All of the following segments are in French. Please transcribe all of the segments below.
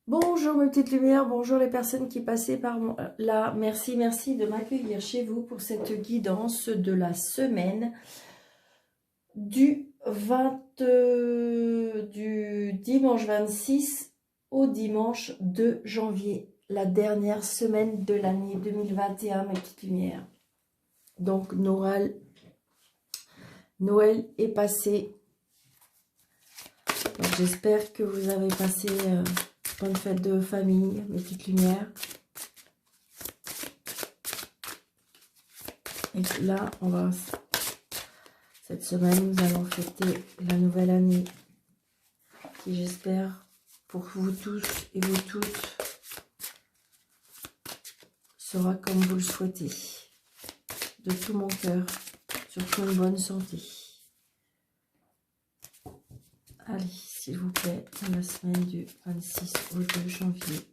Bonjour mes petites lumières, bonjour les personnes qui passaient par là. Merci de m'accueillir chez vous pour cette guidance de la semaine du dimanche 26 au dimanche 2 janvier, la dernière semaine de l'année 2021, mes petites lumières. Donc Noël est passé. J'espère que vous avez passé bonne fête de famille, mes petites lumières. Et là, cette semaine, nous allons fêter la nouvelle année qui, j'espère, pour vous tous et vous toutes, sera comme vous le souhaitez. De tout mon cœur, surtout une bonne santé. Allez, s'il vous plaît, dans la semaine du 26 au 2 janvier,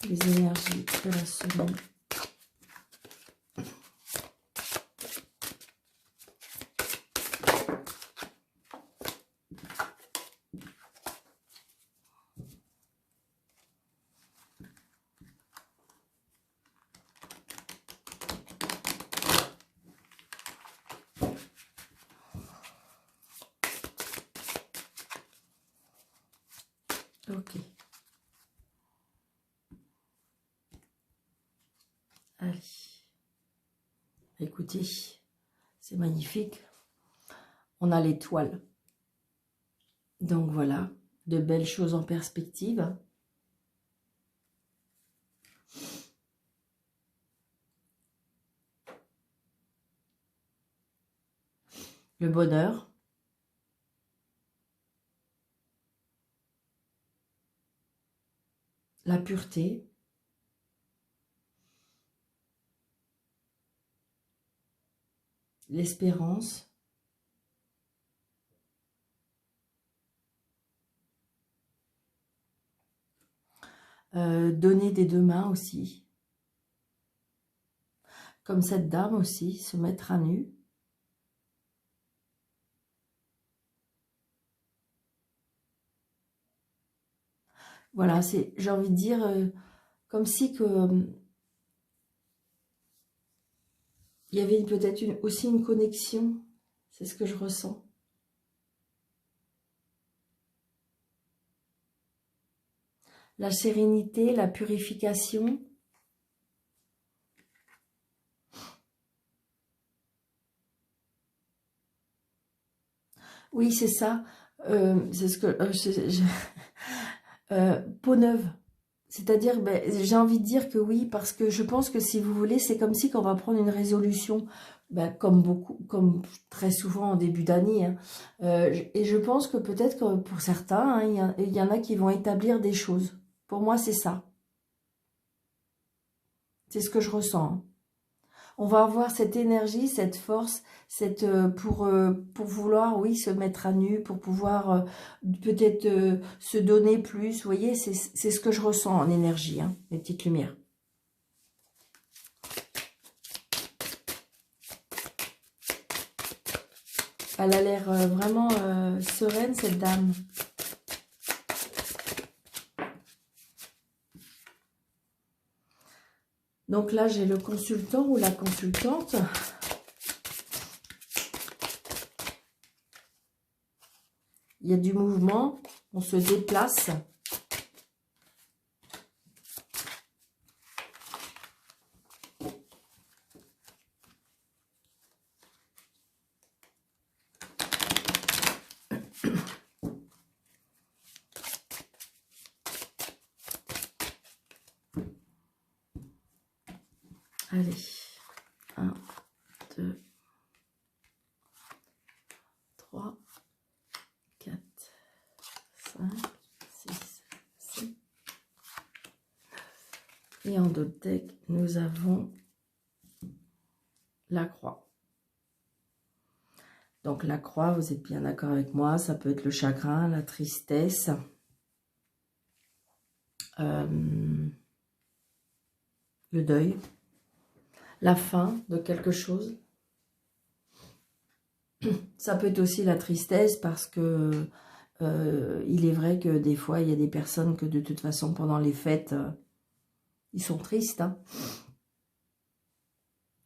les énergies de la semaine. Ok. Allez. Écoutez, c'est magnifique. On a l'étoile. Donc voilà, de belles choses en perspective. Le bonheur. La pureté. L'espérance. Donner des deux mains aussi. Comme cette dame aussi, se mettre à nu. Voilà, j'ai envie de dire, comme si que il y avait peut-être aussi une connexion. C'est ce que je ressens. La sérénité, la purification. Oui, c'est ça. C'est ce que... peau neuve. C'est-à-dire, ben, j'ai envie de dire que oui, parce que je pense que si vous voulez, c'est comme si quand on va prendre une résolution, ben, comme très souvent en début d'année, hein, et je pense que peut-être que pour certains, hein, il y en a qui vont établir des choses. Pour moi, c'est ça. C'est ce que je ressens. Hein. On va avoir cette énergie, cette force, pour vouloir, oui, se mettre à nu, pour pouvoir peut-être se donner plus. Vous voyez, c'est ce que je ressens en énergie, hein, les petites lumières. Elle a l'air vraiment sereine, cette dame. Donc là, j'ai le consultant ou la consultante. Il y a du mouvement, on se déplace. Allez, 1, 2, 3, 4, 5, 6, 7. Et en dos de deck, nous avons la croix. Donc la croix, vous êtes bien d'accord avec moi, ça peut être le chagrin, la tristesse, le deuil, la fin de quelque chose. Ça peut être aussi la tristesse parce que Il est vrai que des fois, il y a des personnes que de toute façon, pendant les fêtes, ils sont tristes. Hein.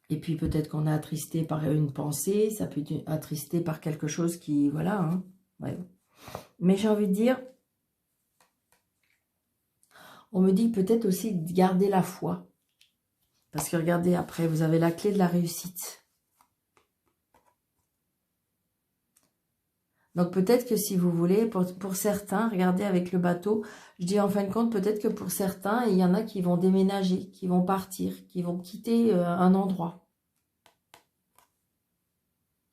Et puis peut-être qu'on est attristé par une pensée, ça peut être attristé par quelque chose qui... Voilà. Hein. Ouais. Mais j'ai envie de dire, on me dit peut-être aussi de garder la foi. Parce que regardez, après, vous avez la clé de la réussite. Donc peut-être que si vous voulez, pour certains, regardez avec le bateau, je dis en fin de compte, peut-être que pour certains, il y en a qui vont déménager, qui vont partir, qui vont quitter un endroit.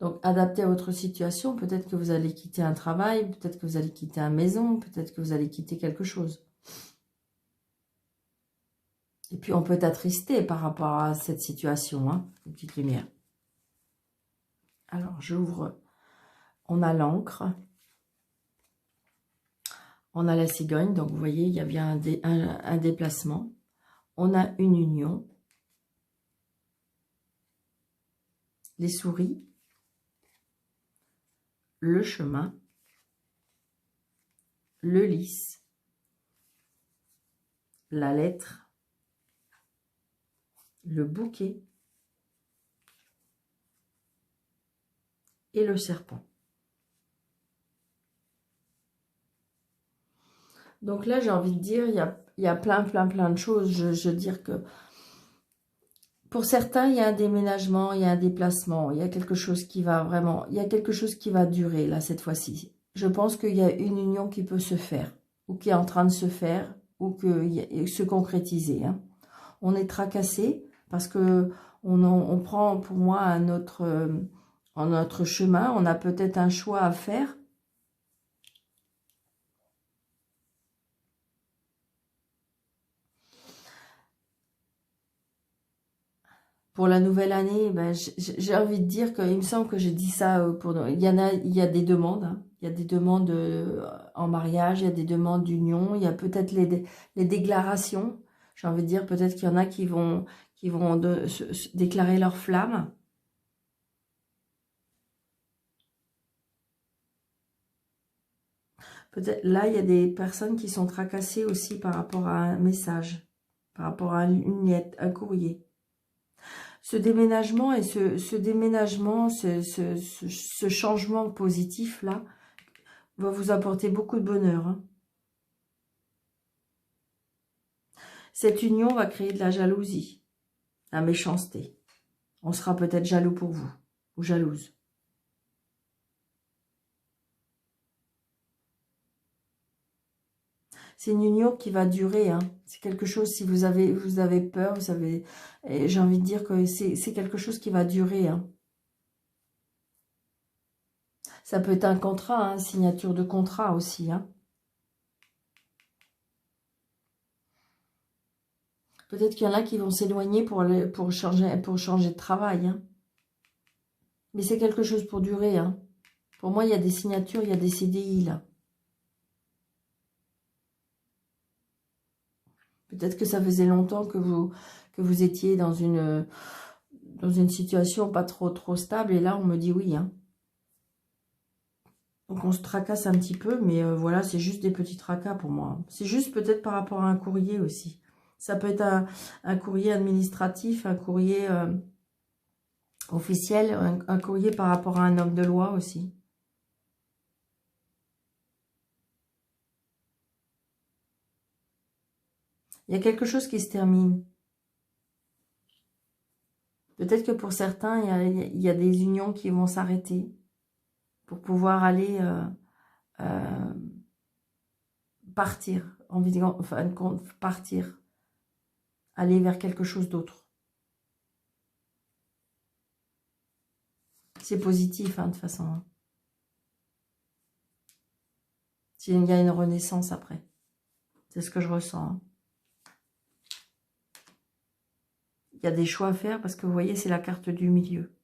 Donc adapté à votre situation, peut-être que vous allez quitter un travail, peut-être que vous allez quitter une maison, peut-être que vous allez quitter quelque chose. Et puis on peut être attristé par rapport à cette situation, hein, une petite lumière. Alors j'ouvre, on a l'encre. On a la cigogne, donc vous voyez, il y a bien un déplacement. On a une union. Les souris. Le chemin. Le lys. La lettre. Le bouquet. Et le serpent. Donc là, j'ai envie de dire, il y a plein de choses. Je veux dire que pour certains, il y a un déménagement, il y a un déplacement, il y a quelque chose qui va vraiment, il y a quelque chose qui va durer là cette fois-ci. Je pense qu'il y a une union qui peut se faire, ou qui est en train de se faire, ou que se concrétiser. Hein. On est tracassé parce que on prend pour moi en notre chemin, on a peut-être un choix à faire. Pour la nouvelle année, ben, j'ai envie de dire qu'il me semble que j'ai dit ça il y a des demandes. Hein. Il y a des demandes en mariage, il y a des demandes d'union, il y a peut-être les déclarations. J'ai envie de dire peut-être qu'il y en a qui vont se déclarer leur flamme. Peut-être là, il y a des personnes qui sont tracassées aussi par rapport à un message, par rapport à une lettre, un courrier. Ce déménagement et ce déménagement, ce changement positif-là, va vous apporter beaucoup de bonheur. Hein. Cette union va créer de la jalousie, la méchanceté. On sera peut-être jaloux pour vous, ou jalouse. C'est une union qui va durer. Hein. C'est quelque chose, si vous avez peur, j'ai envie de dire que c'est quelque chose qui va durer. Hein. Ça peut être un contrat, hein, signature de contrat aussi. Hein. Peut-être qu'il y en a qui vont s'éloigner pour changer de travail. Hein. Mais c'est quelque chose pour durer. Hein. Pour moi, il y a des signatures, il y a des CDI là. Peut-être que ça faisait longtemps que vous étiez dans une situation pas trop stable. Et là, on me dit oui. Hein. Donc, on se tracasse un petit peu. Mais voilà, c'est juste des petits tracas pour moi. C'est juste peut-être par rapport à un courrier aussi. Ça peut être un courrier administratif, un courrier officiel, un courrier par rapport à un homme de loi aussi. Il y a quelque chose qui se termine. Peut-être que pour certains, il y a des unions qui vont s'arrêter pour pouvoir aller partir, enfin, partir, aller vers quelque chose d'autre. C'est positif, hein, de toute façon. Hein. Il y a une renaissance après. C'est ce que je ressens. Hein. Il y a des choix à faire parce que vous voyez, c'est la carte du milieu.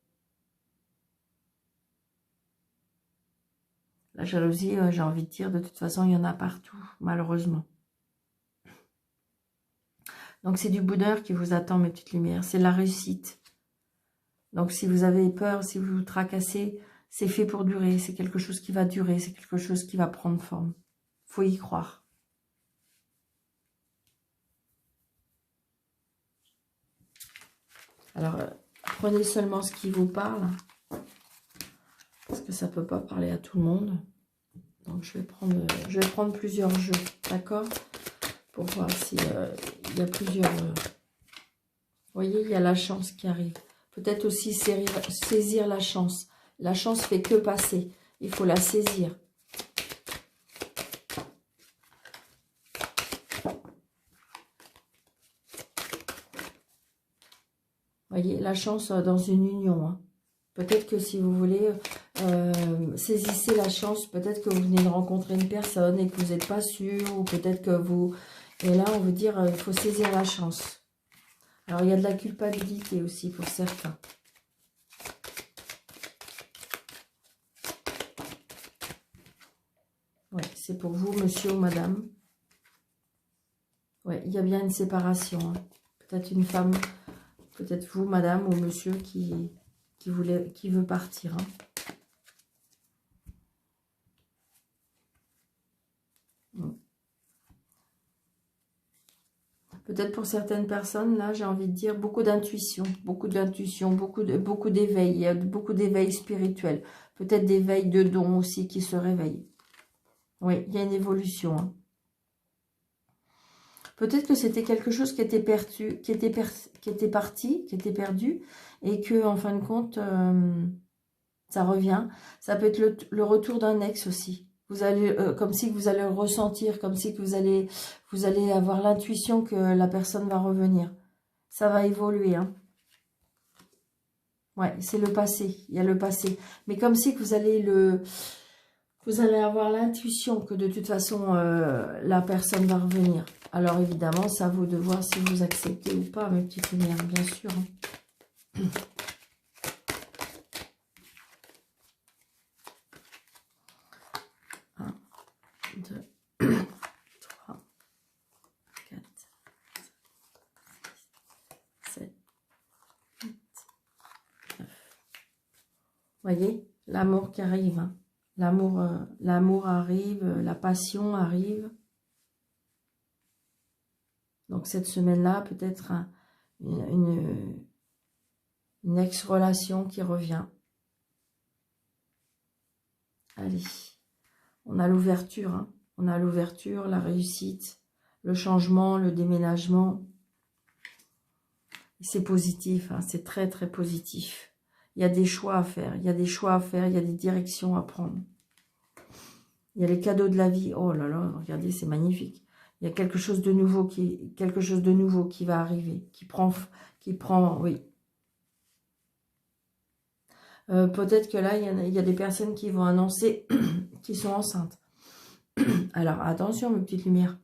La jalousie, j'ai envie de dire, de toute façon, il y en a partout, malheureusement. Donc, c'est du bonheur qui vous attend, mes petites lumières. C'est la réussite. Donc, si vous avez peur, si vous vous tracassez, c'est fait pour durer, c'est quelque chose qui va durer, c'est quelque chose qui va prendre forme. Faut y croire. Alors, prenez seulement ce qui vous parle, parce que ça ne peut pas parler à tout le monde. Donc, je vais prendre plusieurs jeux, d'accord? Pour voir s'il y a plusieurs... vous voyez, il y a la chance qui arrive. Peut-être aussi saisir la chance. La chance fait que passer. Il faut la saisir. Voyez, la chance dans une union. Hein. Peut-être que si vous voulez, saisissez la chance. Peut-être que vous venez de rencontrer une personne et que vous n'êtes pas sûr. Ou peut-être que vous... Et là, on veut dire, il faut saisir la chance. Alors, il y a de la culpabilité aussi pour certains. Ouais, c'est pour vous, monsieur ou madame. Ouais, il y a bien une séparation. Hein. Peut-être une femme, peut-être vous, madame ou monsieur, qui veut partir. Hein. Peut-être pour certaines personnes, là, j'ai envie de dire beaucoup d'intuition, beaucoup d'éveil. Il y a beaucoup d'éveil spirituel. Peut-être d'éveil de dons aussi qui se réveillent. Oui, il y a une évolution. Hein. Peut-être que c'était quelque chose qui était perdu, qui était parti, qui était perdu, et que en fin de compte, ça revient. Ça peut être le retour d'un ex aussi. Vous allez, comme si vous allez le ressentir, comme si que vous allez avoir l'intuition que la personne va revenir. Ça va évoluer. Hein. Ouais, c'est le passé. Il y a le passé. Mais comme si que vous allez avoir l'intuition que de toute façon, la personne va revenir. Alors évidemment, c'est à vous de voir si vous acceptez ou pas, mes petites lumières, bien sûr. Hein. 1, 2, 3, 4, 7, 8, 9. Voyez, l'amour qui arrive. Hein. L'amour arrive, la passion arrive. Donc cette semaine-là, peut-être une ex-relation qui revient. Allez, on a l'ouverture. Hein. On a l'ouverture, la réussite, le changement, le déménagement. C'est positif, hein, c'est très très positif. Il y a des choix à faire, il y a des choix à faire, il y a des directions à prendre. Il y a les cadeaux de la vie. Oh là là, regardez, c'est magnifique. Il y a quelque chose de nouveau qui va arriver, qui prend, oui. Peut-être que là, il y a des personnes qui vont annoncer qu'ils sont enceintes. Alors, attention, mes petites lumières.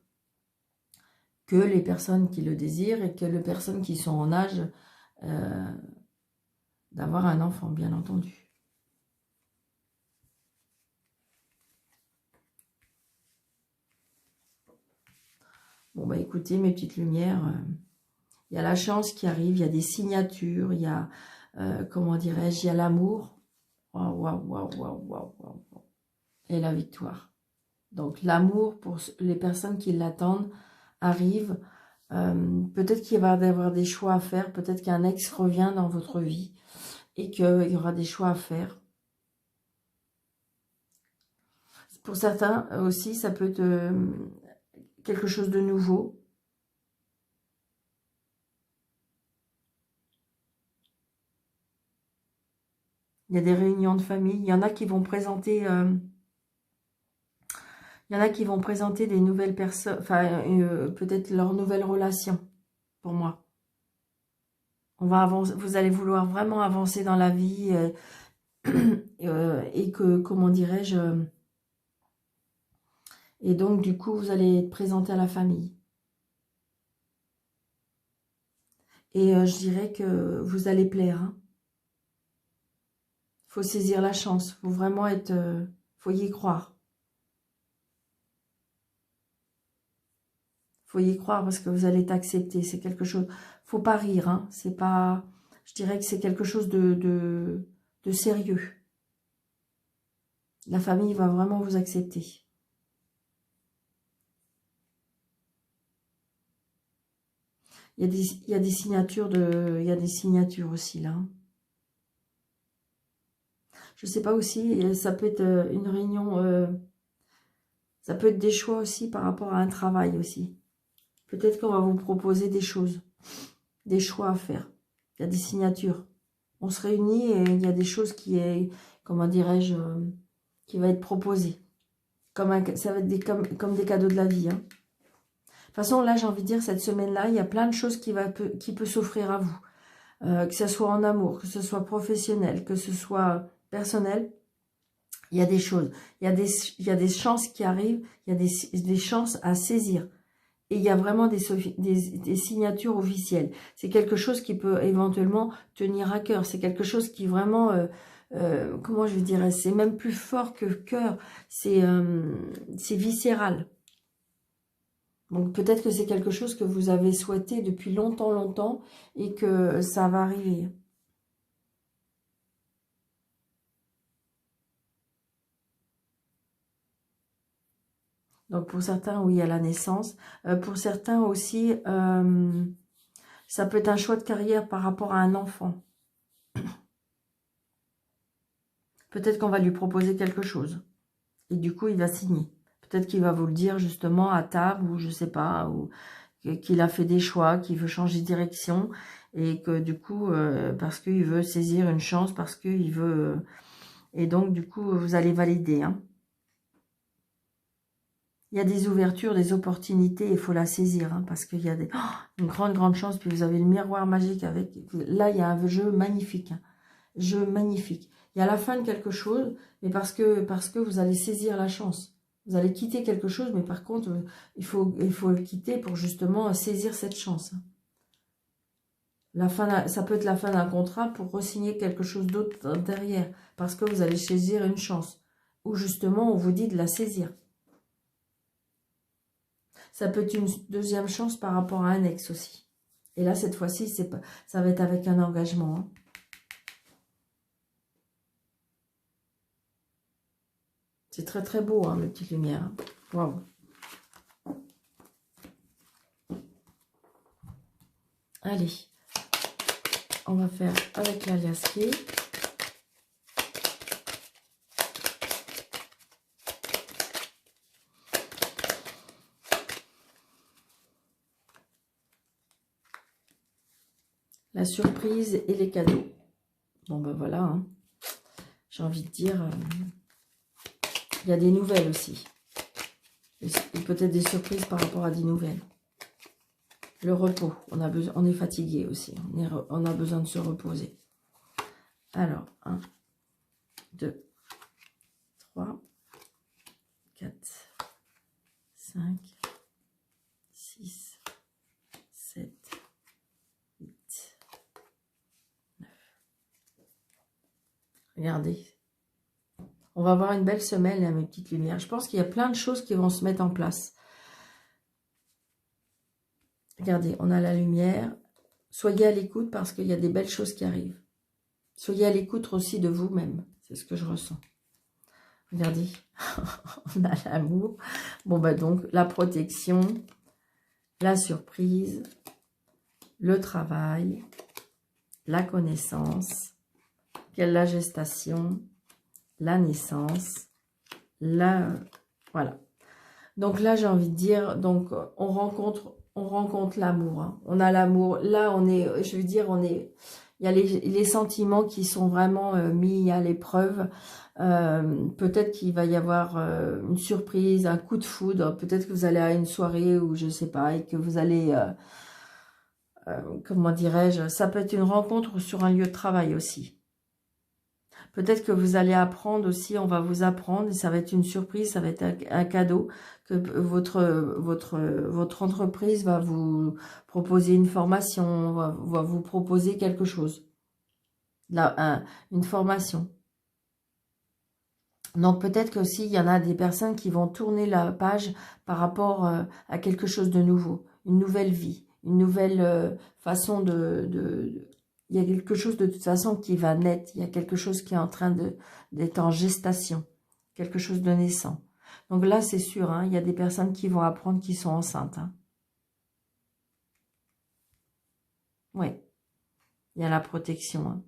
Que les personnes qui le désirent et que les personnes qui sont en âge d'avoir un enfant, bien entendu. Bon, bah écoutez, mes petites lumières, il y a la chance qui arrive, il y a des signatures, il y a, comment dirais-je, il y a l'amour. Waouh, waouh, waouh, waouh, waouh, waouh. Et la victoire. Donc, l'amour, pour les personnes qui l'attendent, arrive. Peut-être qu'il va y avoir des choix à faire. Peut-être qu'un ex revient dans votre vie et qu'il y aura des choix à faire. Pour certains aussi, ça peut être quelque chose de nouveau. Il y a des réunions de famille. Il y en a qui vont présenter... il y en a qui vont présenter des nouvelles personnes, enfin, peut-être leur nouvelle relation, pour moi. On va avancer, vous allez vouloir vraiment avancer dans la vie et que, comment dirais-je, et donc, du coup, vous allez être présenté à la famille. Et je dirais que vous allez plaire. Hein. Faut saisir la chance. Faut vraiment être... faut y croire. Faut y croire parce que vous allez être accepté. C'est quelque chose... Faut pas rire. Hein. C'est pas... Je dirais que c'est quelque chose de sérieux. La famille va vraiment vous accepter. Il y a des signatures il y a des signatures aussi là. Je sais pas aussi, ça peut être une réunion, ça peut être des choix aussi par rapport à un travail aussi. Peut-être qu'on va vous proposer des choses, des choix à faire. Il y a des signatures. On se réunit et il y a des choses qui est, comment dirais-je, qui va être proposées. Ça va être comme des cadeaux de la vie. Hein. De toute façon, là, j'ai envie de dire, cette semaine-là, il y a plein de choses qui peut s'offrir à vous. Que ce soit en amour, que ce soit professionnel, que ce soit personnel. Il y a des choses, il y a des chances qui arrivent, il y a des chances à saisir. Et il y a vraiment des signatures officielles. C'est quelque chose qui peut éventuellement tenir à cœur. C'est quelque chose qui vraiment, comment je dirais, c'est même plus fort que cœur. C'est viscéral. Donc peut-être que c'est quelque chose que vous avez souhaité depuis longtemps, longtemps, et que ça va arriver. Donc pour certains, oui, à la naissance. Pour certains aussi, ça peut être un choix de carrière par rapport à un enfant. Peut-être qu'on va lui proposer quelque chose. Et du coup, il va signer. Peut-être qu'il va vous le dire justement à table, ou je sais pas, ou qu'il a fait des choix, qu'il veut changer de direction. Et que du coup, parce qu'il veut saisir une chance, parce qu'il veut... et donc, du coup, vous allez valider, hein. Il y a des ouvertures, des opportunités, il faut la saisir, hein, parce qu'il y a une grande chance, puis vous avez le miroir magique avec... Là, il y a un jeu magnifique, hein, jeu magnifique. Il y a la fin de quelque chose, mais parce que vous allez saisir la chance. Vous allez quitter quelque chose, mais par contre, il faut le quitter pour justement saisir cette chance. Ça peut être la fin d'un contrat pour re-signer quelque chose d'autre derrière, parce que vous allez saisir une chance, ou justement, on vous dit de la saisir. Ça peut être une deuxième chance par rapport à un ex aussi. Et là, cette fois-ci, ça va être avec un engagement. Hein. C'est très très beau, hein, les petites lumières. Waouh. Allez, on va faire avec l'aliasqué. La surprise et les cadeaux. Bon ben voilà, hein. J'ai envie de dire, il y a des nouvelles aussi. Et peut-être des surprises par rapport à des nouvelles. Le repos, on est fatigué aussi, on a besoin de se reposer. Alors, 1, 2, 3, 4, 5, 6, 7, 8, 9. Regardez. On va avoir une belle semaine, là, mes petites lumières. Je pense qu'il y a plein de choses qui vont se mettre en place. Regardez, on a la lumière. Soyez à l'écoute parce qu'il y a des belles choses qui arrivent. Soyez à l'écoute aussi de vous-même. C'est ce que je ressens. Regardez, on a l'amour. Bon, bah donc, la protection, la surprise, le travail, la connaissance, la gestation, la naissance, voilà. Donc là, j'ai envie de dire, donc on rencontre l'amour. Hein. On a l'amour. Là, on est, je veux dire, il y a les sentiments qui sont vraiment mis à l'épreuve. Peut-être qu'il va y avoir une surprise, un coup de foudre. Peut-être que vous allez à une soirée ou je sais pas, et que vous allez, comment dirais-je, ça peut être une rencontre sur un lieu de travail aussi. Peut-être que vous allez apprendre aussi, on va vous apprendre, et ça va être une surprise, ça va être un cadeau, que votre entreprise va vous proposer une formation, va vous proposer quelque chose. Là, une formation. Donc peut-être que aussi il y en a des personnes qui vont tourner la page par rapport à quelque chose de nouveau, une nouvelle vie, une nouvelle façon il y a quelque chose de toute façon qui va naître, il y a quelque chose qui est en train d'être en gestation, quelque chose de naissant. Donc là, c'est sûr, hein, il y a des personnes qui vont apprendre qu'ils sont enceintes. Hein. Oui, il y a la protection. Hein.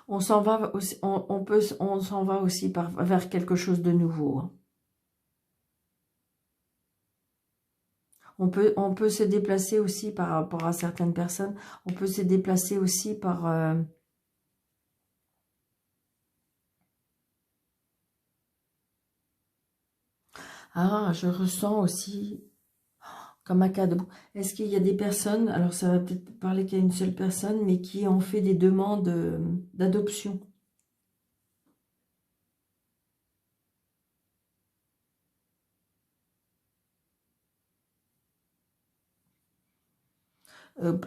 On s'en va aussi, on s'en va aussi vers quelque chose de nouveau. Hein. On peut se déplacer aussi par rapport à certaines personnes. On peut se déplacer aussi par... Ah, je ressens aussi comme un cadeau. Est-ce qu'il y a des personnes, alors ça va peut-être parler qu'à une seule personne, mais qui ont fait des demandes d'adoption?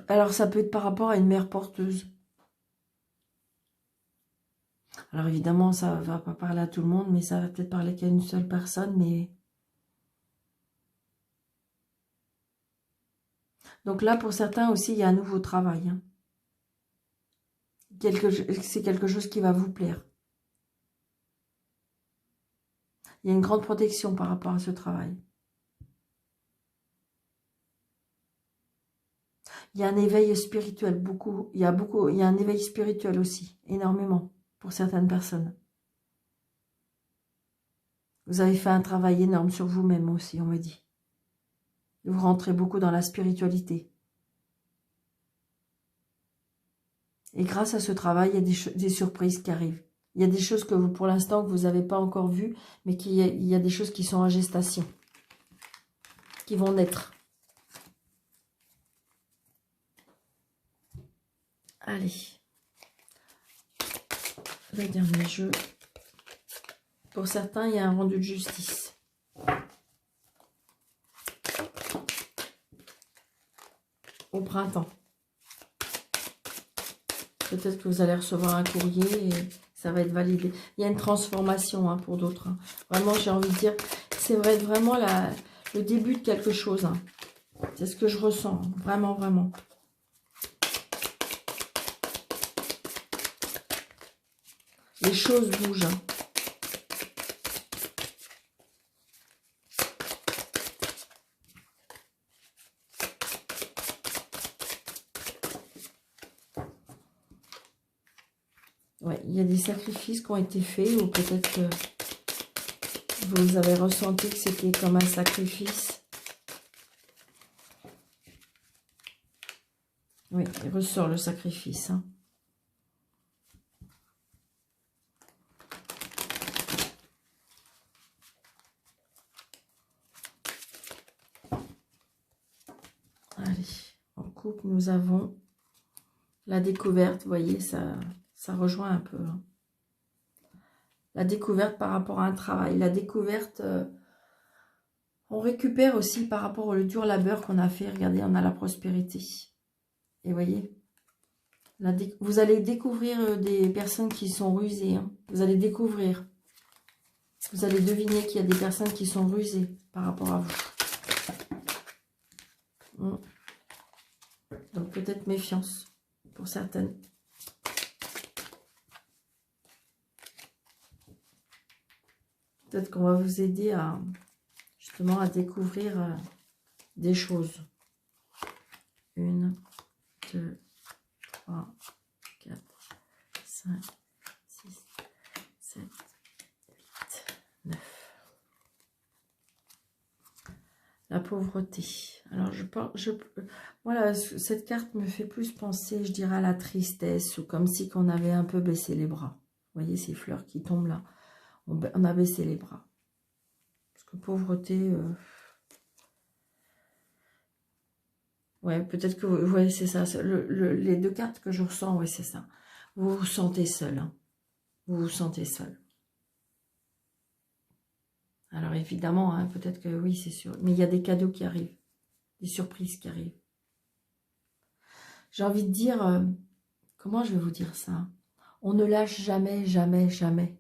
Alors ça peut être par rapport à une mère porteuse. Alors évidemment, ça va pas parler à tout le monde, mais ça va peut-être parler qu'à une seule personne. Mais donc là, pour certains aussi, il y a un nouveau travail. Hein. C'est quelque chose qui va vous plaire. Il y a une grande protection par rapport à ce travail. Il y a un éveil spirituel, beaucoup. Il y a un éveil spirituel aussi, énormément, pour certaines personnes. Vous avez fait un travail énorme sur vous-même aussi, on me dit. Vous rentrez beaucoup dans la spiritualité. Et grâce à ce travail, il y a des surprises qui arrivent. Il y a des choses que vous, pour l'instant, que vous n'avez pas encore vues, mais il y a des choses qui sont en gestation, qui vont naître. Allez. Le dernier jeu. Pour certains, il y a un rendu de justice. Au printemps. Peut-être que vous allez recevoir un courrier et ça va être validé. Il y a une transformation hein, pour d'autres. Hein. Vraiment, j'ai envie de dire, c'est vraiment le début de quelque chose. Hein. C'est ce que je ressens. Hein. Vraiment, vraiment. Les choses bougent. Hein. Ouais, il y a des sacrifices qui ont été faits ou peut-être que vous avez ressenti que c'était comme un sacrifice. Oui, il ressort le sacrifice. Hein. Allez, en couple, nous avons la découverte. Vous voyez, ça rejoint un peu. Hein. La découverte par rapport à un travail. La découverte, on récupère aussi par rapport au dur labeur qu'on a fait. Regardez, on a la prospérité. Et vous voyez, vous allez découvrir des personnes qui sont rusées. Hein. Vous allez découvrir. Vous allez deviner qu'il y a des personnes qui sont rusées par rapport à vous. Donc peut-être méfiance pour certaines. Peut-être qu'on va vous aider à justement à découvrir des choses. 1, 2, 3, 4, 5, 6, 7, 8, 9. La pauvreté. Alors, voilà, cette carte me fait plus penser, je dirais, à la tristesse, ou comme si on avait un peu baissé les bras. Vous voyez ces fleurs qui tombent là. On a baissé les bras. Parce que pauvreté... ouais, peut-être que... Ouais, c'est ça. Les deux cartes que je ressens, ouais, c'est ça. Vous vous sentez seul. Hein. Vous vous sentez seul. Alors, évidemment, hein, peut-être que oui, c'est sûr. Mais il y a des cadeaux qui arrivent. Des surprises qui arrivent. J'ai envie de dire... comment je vais vous dire ça? On ne lâche jamais, jamais, jamais.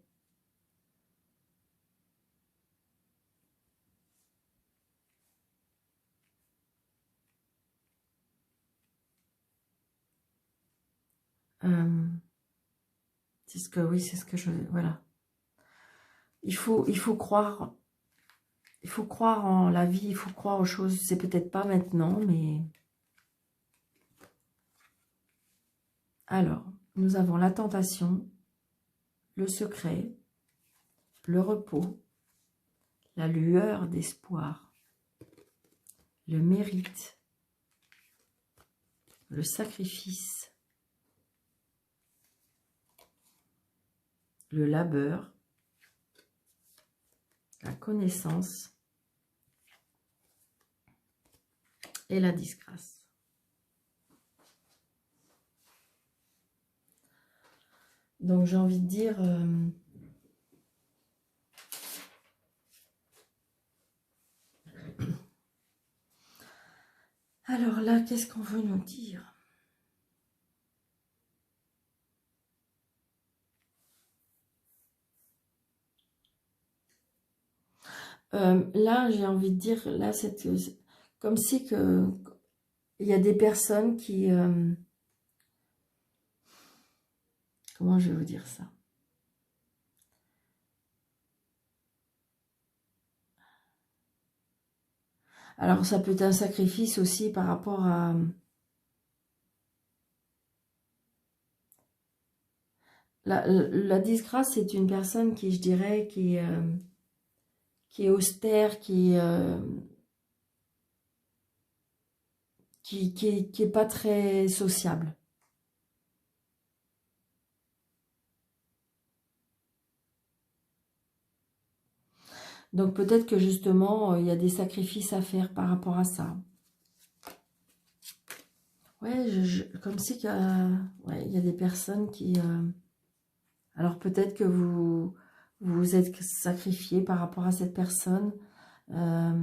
C'est ce que, oui, c'est ce que je... Voilà. Il faut croire... Il faut croire en la vie, il faut croire aux choses. C'est peut-être pas maintenant, mais... Alors, nous avons la tentation, le secret, le repos, la lueur d'espoir, le mérite, le sacrifice, le labeur, la connaissance et la disgrâce. Donc j'ai envie de dire... Alors là, qu'est-ce qu'on veut nous dire? Là, j'ai envie de dire, là, c'est comme si que il y a des personnes qui... comment je vais vous dire ça? Alors, ça peut être un sacrifice aussi par rapport à... La disgrâce, c'est une personne qui, je dirais, qui est austère, qui est pas très sociable. Donc peut-être que justement, il y a des sacrifices à faire par rapport à ça. Ouais, comme si qu'il y a, ouais, il y a des personnes qui... alors peut-être que vous vous êtes sacrifié par rapport à cette personne. Alors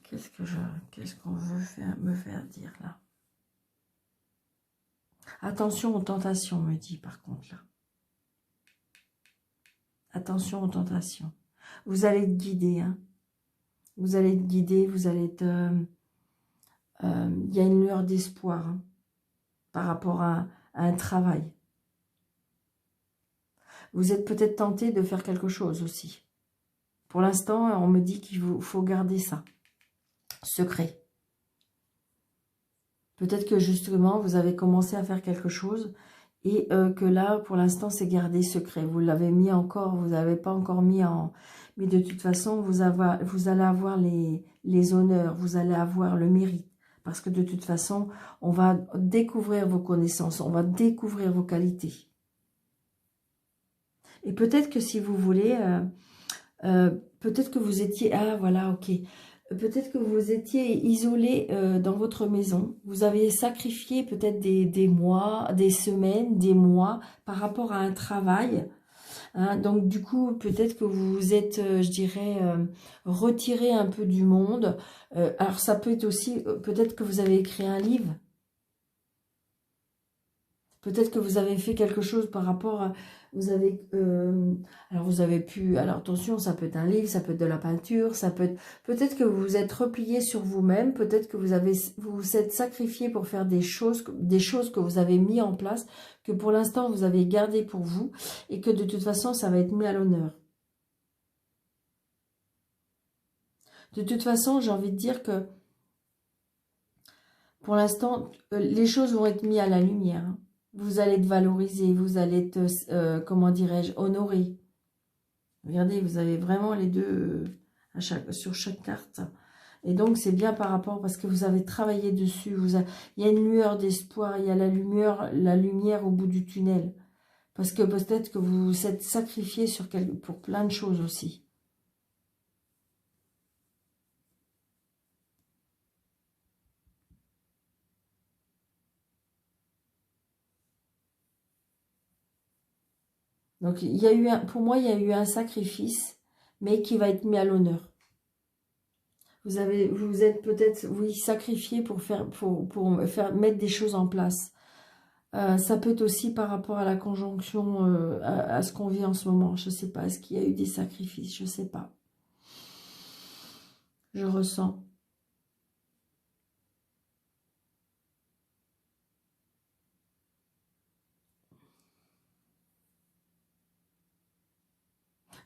qu'est-ce qu'on veut me faire dire là? Attention aux tentations, me dit par contre là. Attention aux tentations. Vous allez être guidé, hein. Vous allez être guidé, vous allez être... il y a une lueur d'espoir, hein, par rapport à un travail. Vous êtes peut-être tenté de faire quelque chose aussi. Pour l'instant, on me dit qu'il faut garder ça secret. Peut-être que justement, vous avez commencé à faire quelque chose et que là, pour l'instant, c'est gardé secret. Vous l'avez mis encore, vous n'avez pas encore mis en... Mais de toute façon, vous allez avoir les honneurs, vous allez avoir le mérite. Parce que de toute façon, on va découvrir vos connaissances, on va découvrir vos qualités. Et peut-être que si vous voulez, peut-être que vous étiez... Ah, voilà, ok. Peut-être que vous étiez isolé dans votre maison. Vous avez sacrifié peut-être des mois, des semaines, des mois par rapport à un travail. Hein. Donc, du coup, peut-être que vous vous êtes, je dirais, retiré un peu du monde. Alors, ça peut être aussi... peut-être que vous avez écrit un livre. Peut-être que vous avez fait quelque chose par rapport à... Vous avez... alors, vous avez pu... Alors, attention, ça peut être un livre, ça peut être de la peinture, ça peut être... Peut-être que vous vous êtes replié sur vous-même, peut-être que vous vous êtes sacrifié pour faire des choses que vous avez mis en place, que pour l'instant, vous avez gardé pour vous, et que de toute façon, ça va être mis à l'honneur. De toute façon, j'ai envie de dire que pour l'instant, les choses vont être mises à la lumière, hein. Vous allez être valorisé, vous allez être, comment dirais-je, honoré. Regardez, vous avez vraiment les deux sur chaque carte. Et donc, c'est bien par rapport, parce que vous avez travaillé dessus. Il y a une lueur d'espoir, il y a la lumière au bout du tunnel. Parce que peut-être que vous vous êtes sacrifié pour plein de choses aussi. Donc, il y a eu pour moi, il y a eu un sacrifice, mais qui va être mis à l'honneur. Vous vous êtes peut-être, oui, sacrifié pour mettre des choses en place. Ça peut être aussi par rapport à la conjonction, à ce qu'on vit en ce moment. Je ne sais pas, est-ce qu'il y a eu des sacrifices? Je ne sais pas. Je ressens.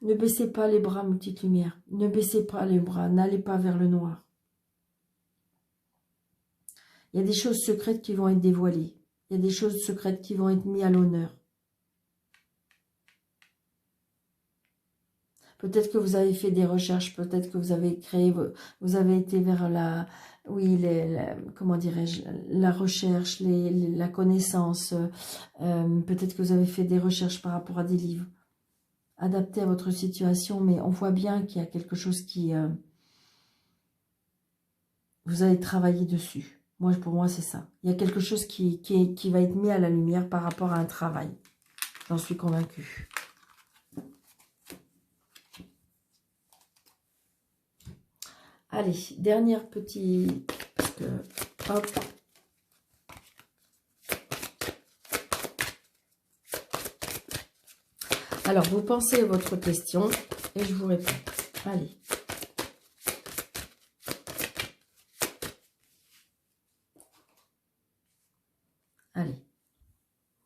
Ne baissez pas les bras, mes petites lumières. Ne baissez pas les bras. N'allez pas vers le noir. Il y a des choses secrètes qui vont être dévoilées. Il y a des choses secrètes qui vont être mises à l'honneur. Peut-être que vous avez fait des recherches, peut-être que vous avez créé, vous avez été vers la, oui, comment dirais-je, la recherche, la connaissance. Peut-être que vous avez fait des recherches par rapport à des livres adaptés à votre situation, mais on voit bien qu'il y a quelque chose qui, vous allez travailler dessus. Pour moi, c'est ça. Il y a quelque chose qui va être mis à la lumière par rapport à un travail. J'en suis convaincue. Allez, dernière petite... Hop. Alors, vous pensez à votre question et je vous réponds. Allez. Allez.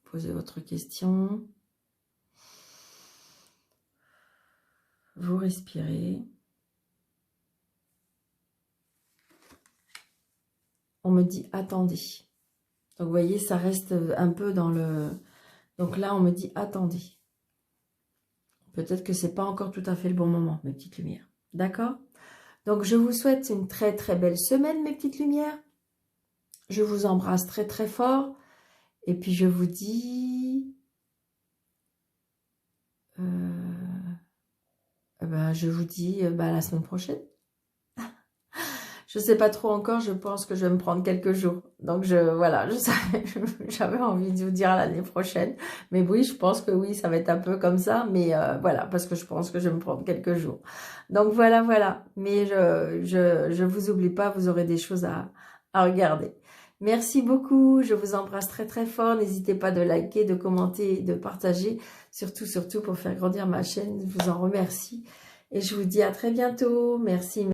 Posez votre question. Vous respirez. On me dit attendez. Donc, vous voyez, ça reste un peu dans le... Donc là, on me dit attendez. Peut-être que c'est pas encore tout à fait le bon moment, mes petites lumières. D'accord? Donc, je vous souhaite une très, très belle semaine, mes petites lumières. Je vous embrasse très, très fort. Et puis, je vous dis... je vous dis à la semaine prochaine. Je ne sais pas trop encore, je pense que je vais me prendre quelques jours. Donc, voilà, j'avais envie de vous dire l'année prochaine. Mais oui, je pense que oui, ça va être un peu comme ça. Mais voilà, parce que je pense que je vais me prendre quelques jours. Donc, voilà. Mais je vous oublie pas, vous aurez des choses à regarder. Merci beaucoup, je vous embrasse très très fort. N'hésitez pas de liker, de commenter, de partager. Surtout pour faire grandir ma chaîne. Je vous en remercie. Et je vous dis à très bientôt. Merci.